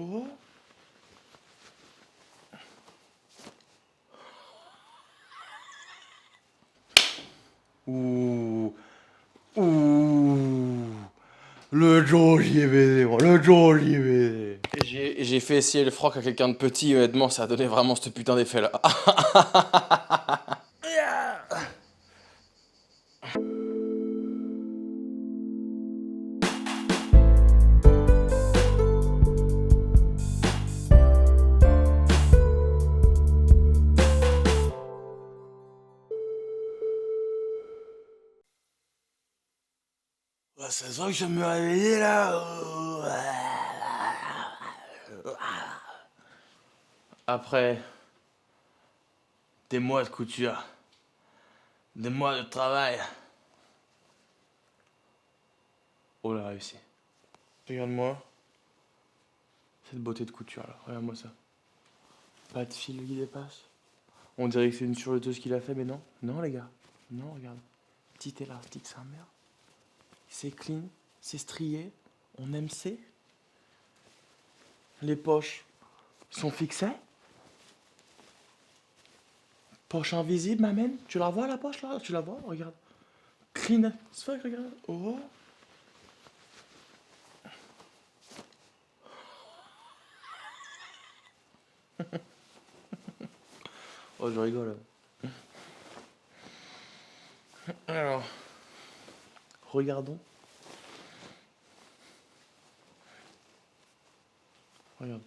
Oh. Ouh. Ouh. Le joli baiser, moi, le joli baiser. J'ai fait essayer le froc à quelqu'un de petit, honnêtement, ça a donné vraiment ce putain d'effet là. Ça sent que je me réveiller là. Après des mois de couture, des mois de travail, on l'a réussi. Regarde-moi cette beauté de couture là, regarde-moi ça. Pas de fil qui dépasse. On dirait que c'est une surjeteuse qui l'a fait, mais non. Non les gars, non regarde. Petit élastique, sa mère. C'est clean, c'est strié, on aime c'est. Les poches sont fixées. Poche invisible, m'amène. Tu la vois la poche là? Tu la vois? Regarde. Clean as fuck, regarde. Oh. Oh, je rigole. Alors, regardons. Regarde.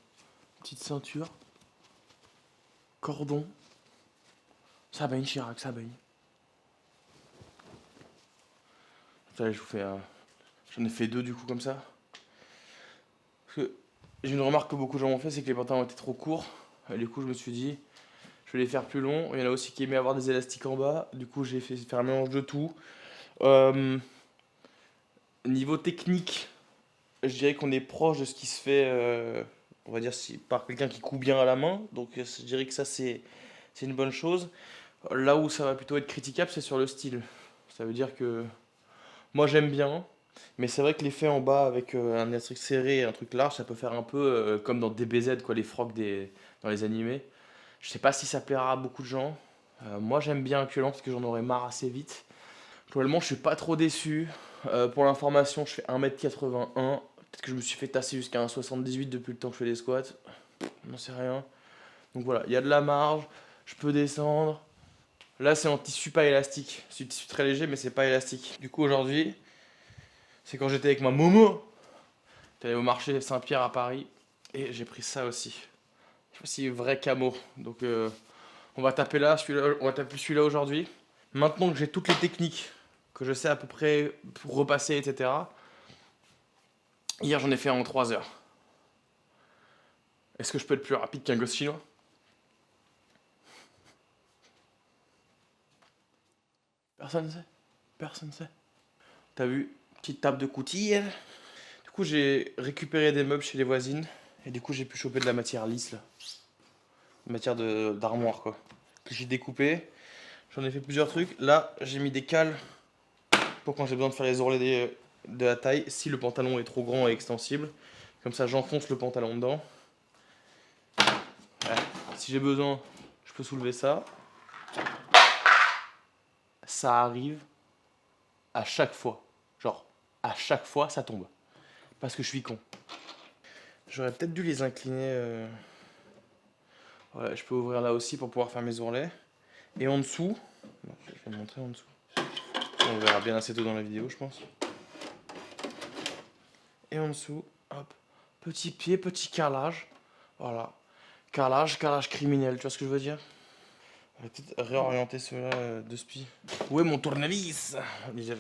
Petite ceinture. Cordon. Ça baigne, Chirac, ça baigne. Allez, je vous fais un... J'en ai fait deux du coup comme ça. Parce que j'ai une remarque que beaucoup de gens m'ont fait, c'est que les pantalons étaient trop courts. Et du coup, je me suis dit, je vais les faire plus longs. Il y en a aussi qui aimaient avoir des élastiques en bas. Du coup, j'ai fait faire un mélange de tout. Niveau technique, je dirais qu'on est proche de ce qui se fait, on va dire, si, par quelqu'un qui coud bien à la main. Donc, je dirais que ça, c'est une bonne chose. Là où ça va plutôt être critiquable, c'est sur le style. Ça veut dire que moi, j'aime bien. Mais c'est vrai que l'effet en bas avec un élastique serré et un truc large, ça peut faire un peu comme dans DBZ, quoi, les frocs dans les animés. Je sais pas si ça plaira à beaucoup de gens. Moi, j'aime bien actuellement parce que j'en aurais marre assez vite. Globalement, je suis pas trop déçu. Pour l'information, je fais 1m81. Peut-être que je me suis fait tasser jusqu'à 1m78 depuis le temps que je fais des squats. J'en sais rien. Donc voilà, il y a de la marge. Je peux descendre. Là, c'est en tissu pas élastique. C'est du tissu très léger, mais c'est pas élastique. Du coup, aujourd'hui, c'est quand j'étais avec ma Momo. J'étais allé au marché Saint-Pierre à Paris. Et j'ai pris ça aussi. C'est aussi vrai camo. Donc, on va taper là, on va taper celui-là aujourd'hui. Maintenant que j'ai toutes les techniques, que je sais à peu près pour repasser, etc. Hier, j'en ai fait en 3 heures. Est-ce que je peux être plus rapide qu'un gosse chinois? Personne ne sait. Personne ne sait. T'as vu? Petite table de coutille. Du coup, j'ai récupéré des meubles chez les voisines. Et du coup, j'ai pu choper de la matière lisse, là. Matière d'armoire, quoi. Que j'ai découpé. J'en ai fait plusieurs trucs. Là, j'ai mis des cales pour quand j'ai besoin de faire les ourlets de la taille. Si le pantalon est trop grand et extensible. Comme ça, j'enfonce le pantalon dedans. Ouais. Si j'ai besoin, je peux soulever ça. Ça arrive à chaque fois. Genre, à chaque fois, ça tombe. Parce que je suis con. J'aurais peut-être dû les incliner. Ouais, je peux ouvrir là aussi pour pouvoir faire mes ourlets. Et en dessous, bon, je vais te montrer en dessous. On verra bien assez tôt dans la vidéo, je pense. Et en dessous, hop, petit pied, petit carrelage. Voilà. Carrelage criminel, tu vois ce que je veux dire? On va peut-être réorienter cela de spi. Où est mon tournevis? Déjà.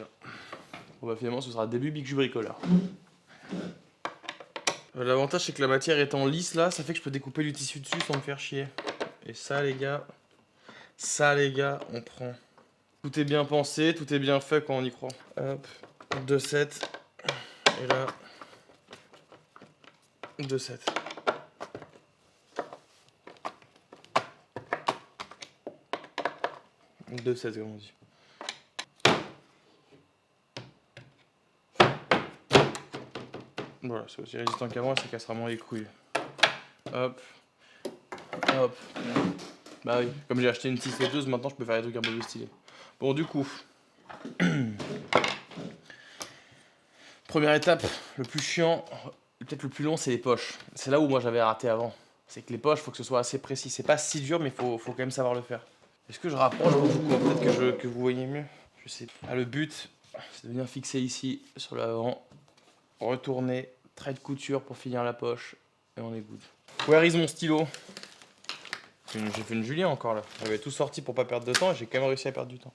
Bon bah finalement ce sera début Big Jus bricoleur. L'avantage c'est que la matière étant lisse là, ça fait que je peux découper du tissu dessus sans me faire chier. Et ça les gars, on prend. Tout est bien pensé, tout est bien fait quand on y croit. Hop, 2,7. Et là, 2,7. Deux 7 comme on dit. Voilà, c'est aussi résistant qu'avant et ça cassera moins les couilles. Hop, hop. Bah oui, comme j'ai acheté une scie sauteuse, maintenant je peux faire des trucs un peu plus stylés. Bon, du coup, première étape, le plus chiant, peut-être le plus long, c'est les poches. C'est là où moi j'avais raté avant. C'est que les poches, faut que ce soit assez précis. C'est pas si dur, mais faut quand même savoir le faire. Est-ce que je rapproche pour vous, peut-être que vous voyez mieux? Je sais pas. Ah, le but, c'est de venir fixer ici, sur l'avant, retourner, trait de couture pour finir la poche, et on est good. Where is mon stylo? J'ai fait une Julien encore là. J'avais tout sorti pour pas perdre de temps et j'ai quand même réussi à perdre du temps.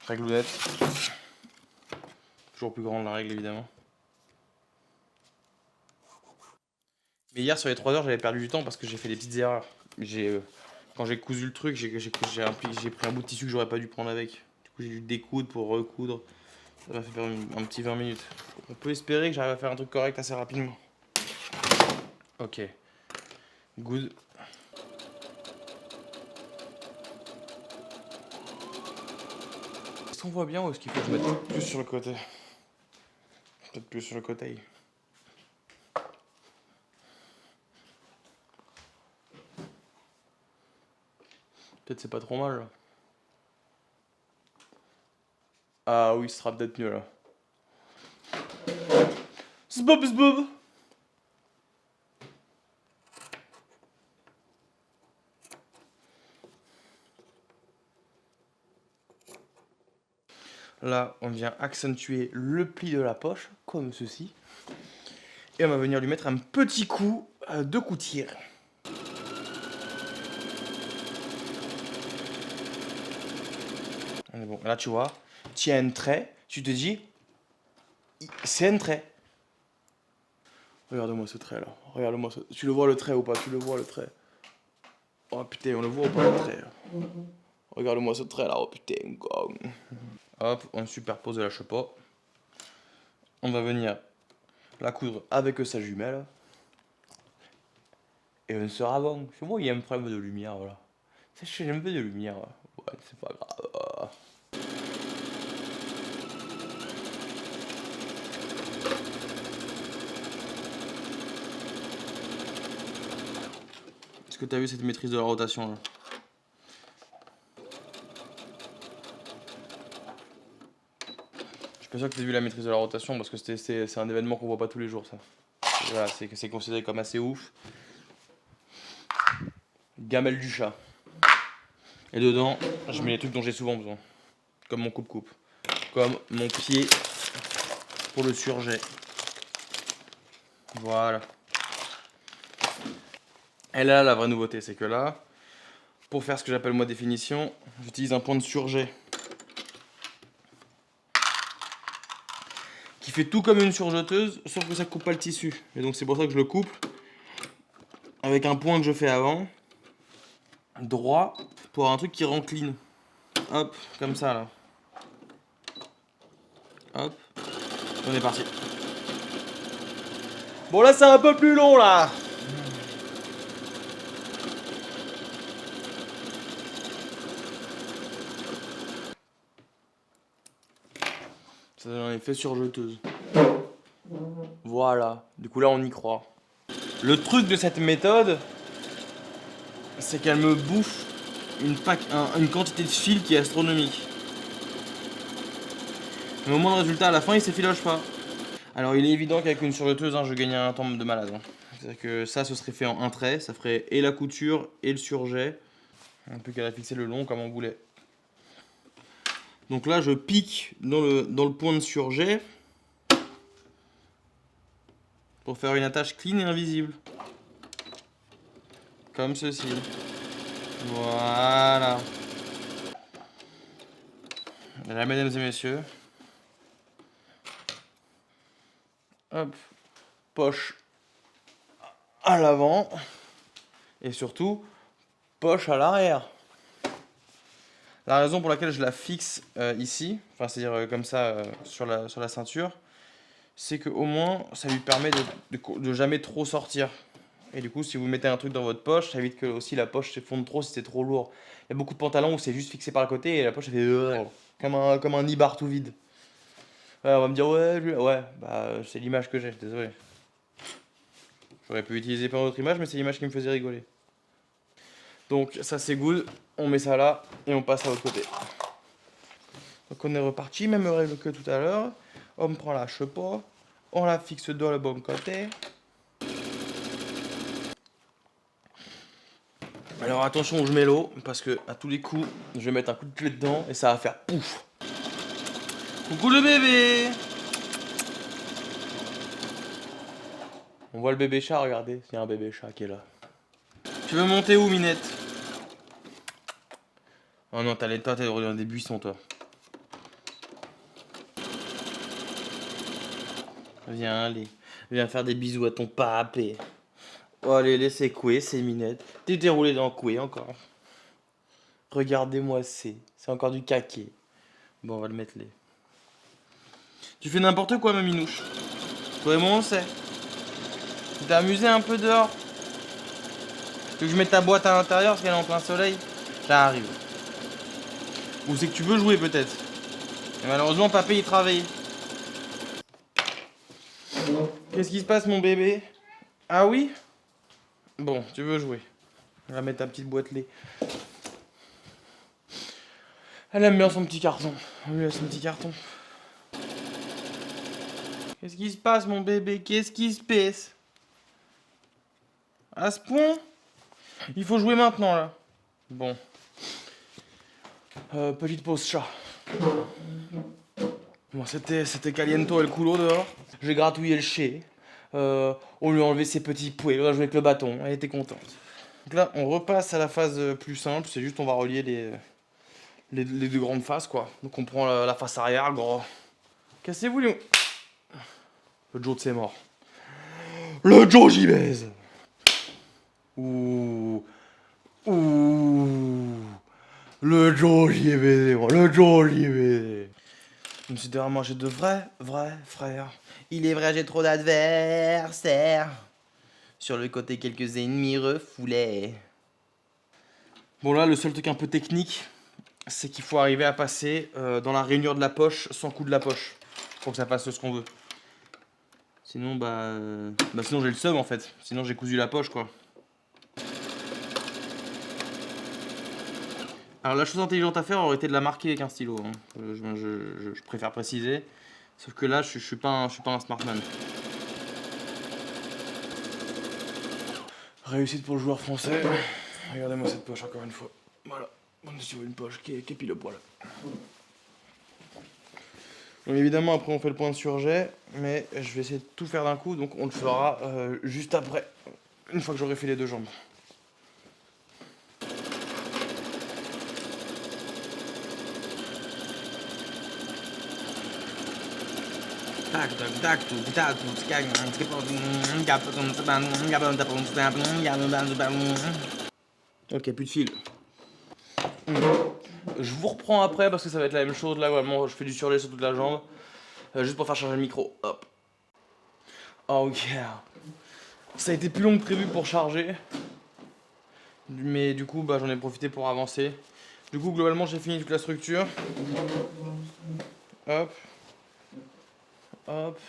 Réglounette. Toujours plus grande la règle évidemment. Mais hier sur les 3 heures j'avais perdu du temps parce que j'ai fait des petites erreurs. Quand j'ai cousu le truc, j'ai pris un bout de tissu que j'aurais pas dû prendre avec. Du coup j'ai dû découdre pour recoudre. Ça m'a fait faire un petit 20 minutes. On peut espérer que j'arrive à faire un truc correct assez rapidement. Ok. Good. Est-ce qu'on voit bien ou est-ce qu'il faut que je mette plus sur le côté? Peut-être plus sur le côté. Peut-être c'est pas trop mal là. Ah oui, ce sera peut-être mieux là. Zbob zbob. Là, on vient accentuer le pli de la poche, comme ceci. Et on va venir lui mettre un petit coup de couture. Bon, là, tu vois, tu as un trait, tu te dis, c'est un trait. Regarde-moi ce trait là. Regarde-moi ce... Tu le vois le trait ou pas? Tu le vois le trait? Oh putain, on le voit ou pas le trait? Regarde-moi ce trait là, oh putain, gong. Hop, on superpose la chapeau. On va venir la coudre avec sa jumelle. Et on sera bon. Chez moi, il y a un problème de lumière, voilà. J'ai un peu de lumière. Ouais, c'est pas grave. Est-ce que tu as vu cette maîtrise de la rotation là? Je suis pas sûr que tu as vu la maîtrise de la rotation parce que c'est un événement qu'on voit pas tous les jours ça. Voilà, c'est considéré comme assez ouf. Gamelle du chat. Et dedans, je mets les trucs dont j'ai souvent besoin. Comme mon coupe-coupe. Comme mon pied pour le surjet. Voilà. Et là, la vraie nouveauté, c'est que là, pour faire ce que j'appelle moi définition, j'utilise un point de surjet qui fait tout comme une surjeteuse, sauf que ça coupe pas le tissu. Et donc c'est pour ça que je le coupe avec un point que je fais avant, droit, pour avoir un truc qui rend clean. Hop, comme ça là. Hop, on est parti. Bon là c'est un peu plus long là. Ça donne un effet surjeteuse. Voilà, du coup là on y croit. Le truc de cette méthode, c'est qu'elle me bouffe une quantité de fil qui est astronomique. Mais au moins le résultat à la fin il s'effiloche pas. Alors il est évident qu'avec une surjeteuse je gagne un temps de malade. C'est-à-dire que ça ce serait fait en un trait, ça ferait et la couture et le surjet. Un peu qu'à la fixer le long comme on voulait. Donc là je pique dans le point de surjet pour faire une attache clean et invisible. Comme ceci. Voilà. Là, mesdames et messieurs. Hop. Poche à l'avant. Et surtout, poche à l'arrière. La raison pour laquelle je la fixe ici, enfin c'est-à-dire comme ça sur la ceinture, c'est qu'au moins ça lui permet de jamais trop sortir. Et du coup, si vous mettez un truc dans votre poche, ça évite que aussi la poche se fonde trop si c'est trop lourd. Il y a beaucoup de pantalons où c'est juste fixé par le côté et la poche elle fait comme un nibar tout vide. on va me dire ouais, bah c'est l'image que j'ai, désolé. J'aurais pu utiliser plein d'autres images, mais c'est l'image qui me faisait rigoler. Donc ça c'est good, on met ça là et on passe à l'autre côté. Donc on est reparti, même règle que tout à l'heure. On prend la chepeau, on la fixe de le bon côté. Alors attention, je mets l'eau parce que à tous les coups, je vais mettre un coup de clé dedans et ça va faire pouf. Coucou le bébé. On voit le bébé chat, regardez, il y a un bébé chat qui est là. Tu veux monter où, Minette? Oh non, t'es dans des buissons, toi. Viens, allez. Viens faire des bisous à ton papé. Oh, allez, laissez couer, c'est Minette. T'es roulé dans coué encore. Regardez-moi, c'est encore du caquet. Bon, on va le mettre là. Tu fais n'importe quoi, ma minouche. Toi et moi, on sait. Tu t'es amusé un peu dehors? Tu veux que je mette ta boîte à l'intérieur parce qu'elle est en plein soleil? Ça arrive. Ou c'est que tu veux jouer peut-être? Et malheureusement, papé il travaille. Qu'est-ce qui se passe, mon bébé? Ah oui? Bon, tu veux jouer. On va mettre ta petite boîte lait. Elle aime bien son petit carton. On lui laisse son petit carton. Qu'est-ce qui se passe, mon bébé? Qu'est-ce qui se passe? À ce point? Il faut jouer maintenant, là. Bon. Petite pause chat. Bon, c'était caliento el culo dehors. J'ai gratouillé le chai. On lui a enlevé ses petits poils. On a joué avec le bâton. Elle était contente. Donc là, on repasse à la phase plus simple. C'est juste, on va relier les deux grandes faces, quoi. Donc on prend la face arrière, gros. Cassez-vous, Léon. Le Joe, c'est mort. Le Joe, j'y baise. Ouh. Ouh. Le Joe, j'y ai baisé, moi. Le Joe, j'y ai baisé. Considérablement, j'ai de vrais frères. Il est vrai, j'ai trop d'adversaires. Sur le côté, quelques ennemis refoulés. Bon, là, le seul truc un peu technique, c'est qu'il faut arriver à passer dans la rainure de la poche sans coup de la poche. Pour que ça fasse ce qu'on veut. Sinon, sinon j'ai le seum en fait. Sinon, j'ai cousu la poche, quoi. Alors, la chose intelligente à faire aurait été de la marquer avec un stylo. Hein. Je préfère préciser. Sauf que là, je suis pas un smartman. Réussite pour le joueur français. Regardez-moi cette poche encore une fois. Voilà, on est sur une poche qui est pile au poil. Donc évidemment, après on fait le point de surjet, mais je vais essayer de tout faire d'un coup, donc on le fera juste après, une fois que j'aurai fait les deux jambes. Ok, plus de fil. Je vous reprends après parce que ça va être la même chose. Là, vraiment, je fais du surlait sur toute la jambe. Juste pour faire charger le micro. Hop. Oh yeah. Ça a été plus long que prévu pour charger. Mais du coup, j'en ai profité pour avancer. Du coup, globalement, j'ai fini toute la structure. Hop. Hop.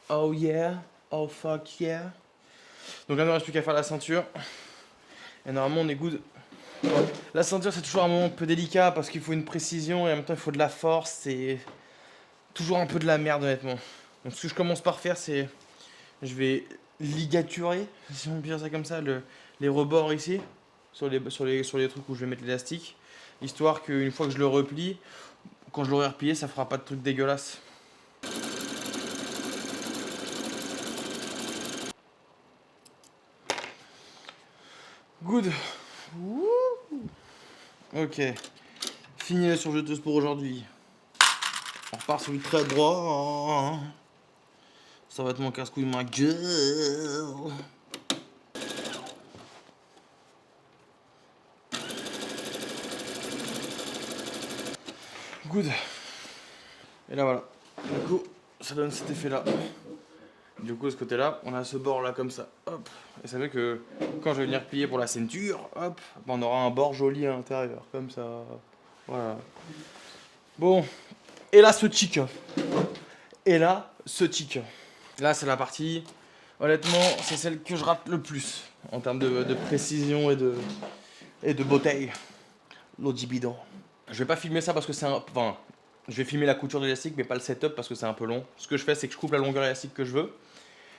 Oh yeah. Oh fuck yeah. Donc là, il ne reste plus qu'à faire la ceinture. Et normalement, on est good. La ceinture, c'est toujours un moment un peu délicat parce qu'il faut une précision et en même temps, il faut de la force. C'est toujours un peu de la merde, honnêtement. Donc, ce que je commence par faire, c'est. Je vais ligaturer, si on peut dire ça comme ça, les rebords ici, sur les trucs où je vais mettre l'élastique. Histoire qu'une fois que je le replie, quand je l'aurai replié, ça fera pas de trucs dégueulasses. Good. Ok. Fini la surjeteuse pour aujourd'hui. On repart sur le trait droit. Ça va être mon casse-couille, ma gueule. Good. Et là voilà. Du coup, ça donne cet effet-là. Du coup, de ce côté-là, on a ce bord-là comme ça. Hop. Et ça fait que quand je vais venir plier pour la ceinture, hop, on aura un bord joli à l'intérieur. Comme ça. Voilà. Bon. Et là, ce chic. Et là, ce tic. Là, c'est la partie, honnêtement, c'est celle que je rate le plus en termes de précision et de bouteille. L'autre bidon. Je vais pas filmer ça parce que c'est un... Enfin, je vais filmer la couture de l'élastique, mais pas le setup parce que c'est un peu long. Ce que je fais, c'est que je coupe la longueur élastique que je veux.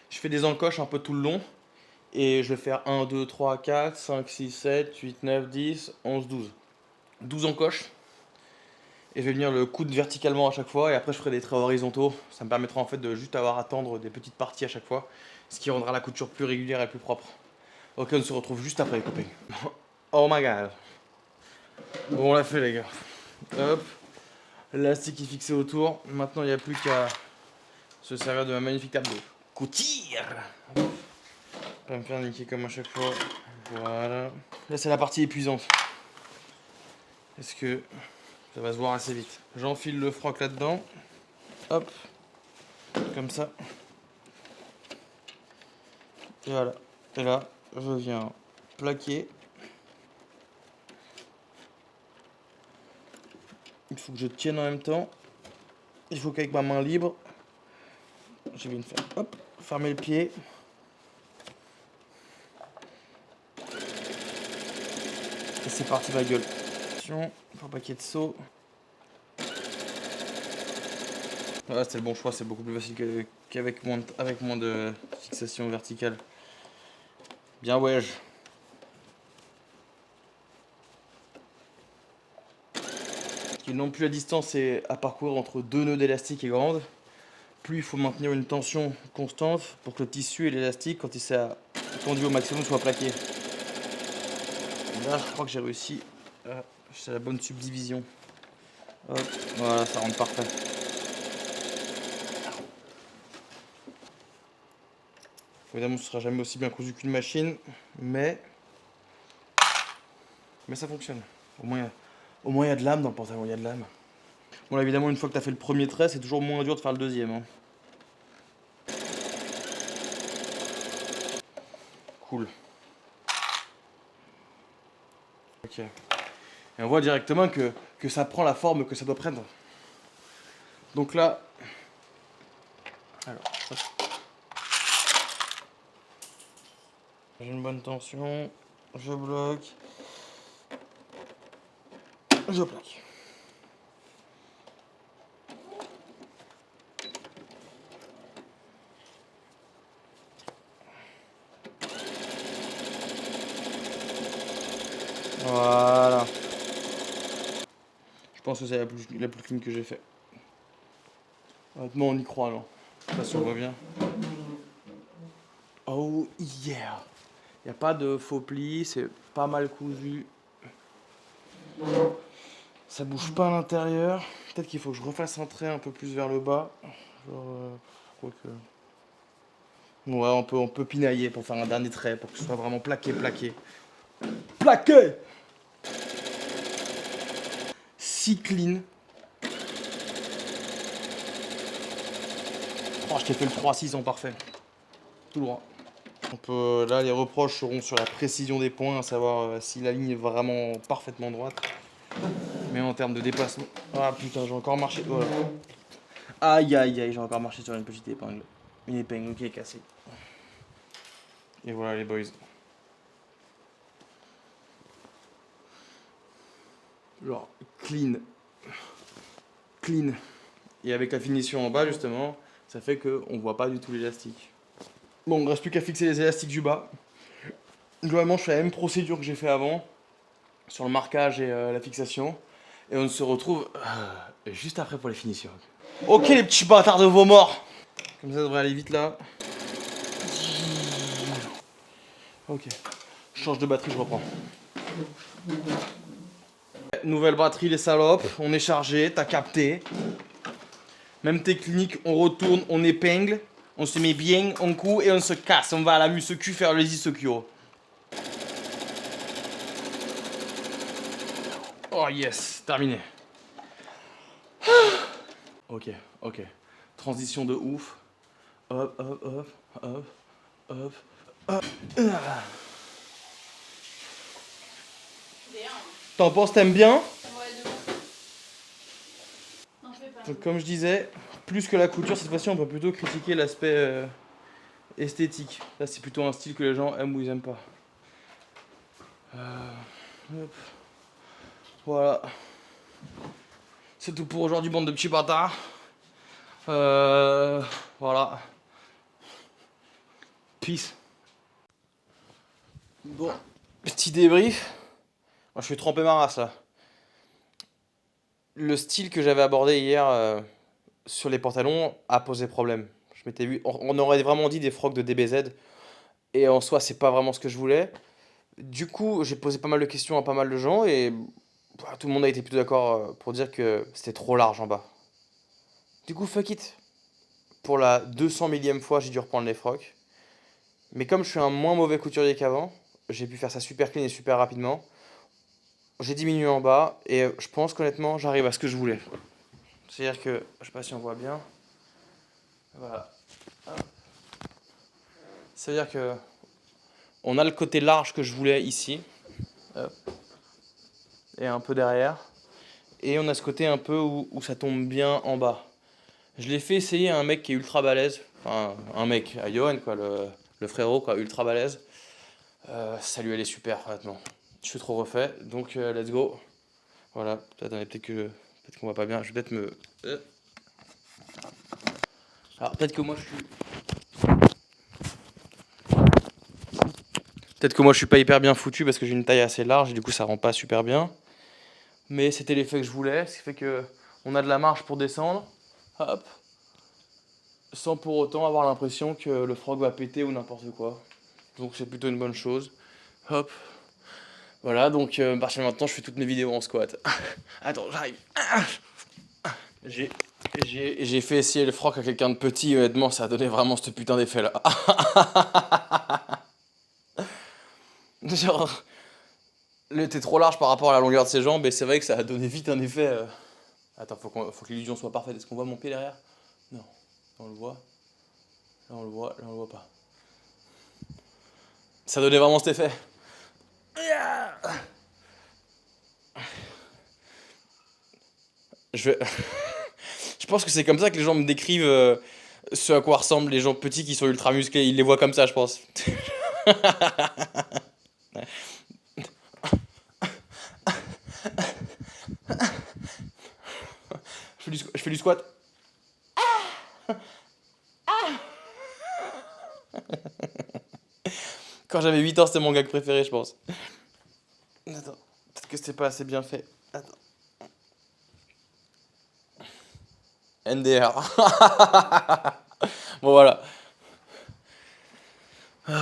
Je fais des encoches un peu tout le long. Et je vais faire 1, 2, 3, 4, 5, 6, 7, 8, 9, 10, 11, 12. 12 encoches. Et je vais venir le coudre verticalement à chaque fois. Et après, je ferai des traits horizontaux. Ça me permettra en fait de juste avoir à tendre des petites parties à chaque fois. Ce qui rendra la couture plus régulière et plus propre. Ok, on se retrouve juste après les copains. Oh my god. Bon, on l'a fait les gars. Hop. L'élastique est fixé autour. Maintenant, il n'y a plus qu'à se servir de ma magnifique table de couture. Pas me faire niquer comme à chaque fois. Voilà. Là, c'est la partie épuisante. Est-ce que ça va se voir assez vite? J'enfile le froc là-dedans. Hop. Comme ça. Et voilà. Et là, je viens plaquer. Il faut que je tienne en même temps. Il faut qu'avec ma main libre, je viens faire, hop, fermer le pied. Et c'est parti ma gueule. Attention, pour pas qu'il y ait de saut. Voilà, c'était le bon choix, c'est beaucoup plus facile qu'avec moins de fixation verticale. Bien ouais. Non plus la distance est à parcourir entre deux nœuds d'élastique est grande, plus il faut maintenir une tension constante pour que le tissu et l'élastique, quand il s'est tendu au maximum, soient plaqués. Là, je crois que j'ai réussi. C'est la bonne subdivision. Hop, voilà, ça rentre parfait. Évidemment, ce sera jamais aussi bien cousu qu'une machine, mais ça fonctionne. Au moins, il y a de l'âme dans le pantalon, il y a de l'âme. Bon, là, évidemment, une fois que tu as fait le premier trait, c'est toujours moins dur de faire le deuxième. Hein. Cool. Ok. Et on voit directement que ça prend la forme que ça doit prendre. Donc là, alors, j'ai une bonne tension, je bloque, je plaque. Voilà. Je pense que c'est la plus clean que j'ai fait. Honnêtement, on y croit, non? Ça se voit bien. Oh yeah! Il n'y a pas de faux plis, c'est pas mal cousu. Ça bouge pas à l'intérieur. Peut-être qu'il faut que je refasse un trait un peu plus vers le bas. Genre, je crois que... Ouais, on peut pinailler pour faire un dernier trait, pour que ce soit vraiment plaqué. Plaqué! Si clean. Oh, je t'ai fait le 3-6 en parfait. Tout droit. Là, les reproches seront sur la précision des points, à savoir si la ligne est vraiment parfaitement droite. Mais en termes de déplacement... Ah putain, j'ai encore marché... Voilà. Aïe, j'ai encore marché sur une petite épingle. Une épingle qui est cassée. Et voilà les boys. Genre, clean. Et avec la finition en bas, justement, ça fait qu'on voit pas du tout l'élastique. Bon, il ne reste plus qu'à fixer les élastiques du bas. Globalement, je fais la même procédure que j'ai fait avant, sur le marquage et la fixation. Et on se retrouve juste après pour les finitions. Ok les petits bâtards de vos morts. Comme ça, ça devrait aller vite là. Ok. Je change de batterie, je reprends. Nouvelle batterie les salopes, on est chargé, t'as capté. Même technique, on retourne, on épingle, on se met bien, on coud et on se casse. On va à la Musecu faire les Isokyo. Oh yes, terminé. Ok. Transition de ouf. Hop. T'en penses, t'aimes bien? Ouais, de ouf. Non, je vais pas. Donc comme je disais, plus que la couture, cette fois-ci, on peut plutôt critiquer l'aspect esthétique. Là, c'est plutôt un style que les gens aiment ou ils aiment pas. Hop. Voilà. C'est tout pour aujourd'hui, bande de petits bâtards. Voilà. Peace. Bon, petit débrief. Moi, je suis trempé ma race là. Le style que j'avais abordé hier sur les pantalons a posé problème. Je m'étais vu, on aurait vraiment dit des frocs de DBZ. Et en soi, c'est pas vraiment ce que je voulais. Du coup, j'ai posé pas mal de questions à pas mal de gens et bah, tout le monde a été plutôt d'accord pour dire que c'était trop large en bas. Du coup, fuck it. Pour la 200 millième fois, j'ai dû reprendre les frocs. Mais comme je suis un moins mauvais couturier qu'avant, j'ai pu faire ça super clean et super rapidement. J'ai diminué en bas et je pense qu'honnêtement, j'arrive à ce que je voulais. C'est-à-dire que, je sais pas si on voit bien. Voilà. C'est-à-dire que on a le côté large que je voulais ici. Hop. Et un peu derrière. Et on a ce côté un peu où ça tombe bien en bas. Je l'ai fait essayer à un mec qui est ultra balèze. Enfin, un mec, à Johan, quoi, le frérot, quoi, ultra balèze. Ça lui allait super, honnêtement. Je suis trop refait, donc let's go. Voilà, attendez, peut-être qu'on voit pas bien. Je vais peut-être me. Alors, peut-être que moi je suis. Peut-être que moi je suis pas hyper bien foutu parce que j'ai une taille assez large et du coup ça rend pas super bien. Mais c'était l'effet que je voulais, ce qui fait que on a de la marge pour descendre. Hop. Sans pour autant avoir l'impression que le frog va péter ou n'importe quoi. Donc c'est plutôt une bonne chose. Hop. Voilà, donc à partir de maintenant, je fais toutes mes vidéos en squat. Attends, j'arrive. J'ai, j'ai fait essayer le froc à quelqu'un de petit, honnêtement, ça a donné vraiment ce putain d'effet là. Genre, il était trop large par rapport à la longueur de ses jambes et c'est vrai que ça a donné vite un effet. Attends, faut que l'illusion soit parfaite. Est-ce qu'on voit mon pied derrière? Non. Là, on le voit. Là, on le voit. Là, on le voit pas. Ça donnait vraiment cet effet. Je vais. Je pense que c'est comme ça que les gens me décrivent ce à quoi ressemblent les gens petits qui sont ultra musclés. Ils les voient comme ça, je pense. Je fais du squat. Quand j'avais 8 ans, c'était mon gag préféré, je pense. Attends, peut-être que c'était pas assez bien fait. Attends. NDR. Bon, voilà. Je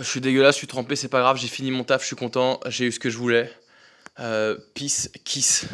suis dégueulasse, je suis trempé, c'est pas grave, j'ai fini mon taf, je suis content, j'ai eu ce que je voulais. Peace, kiss.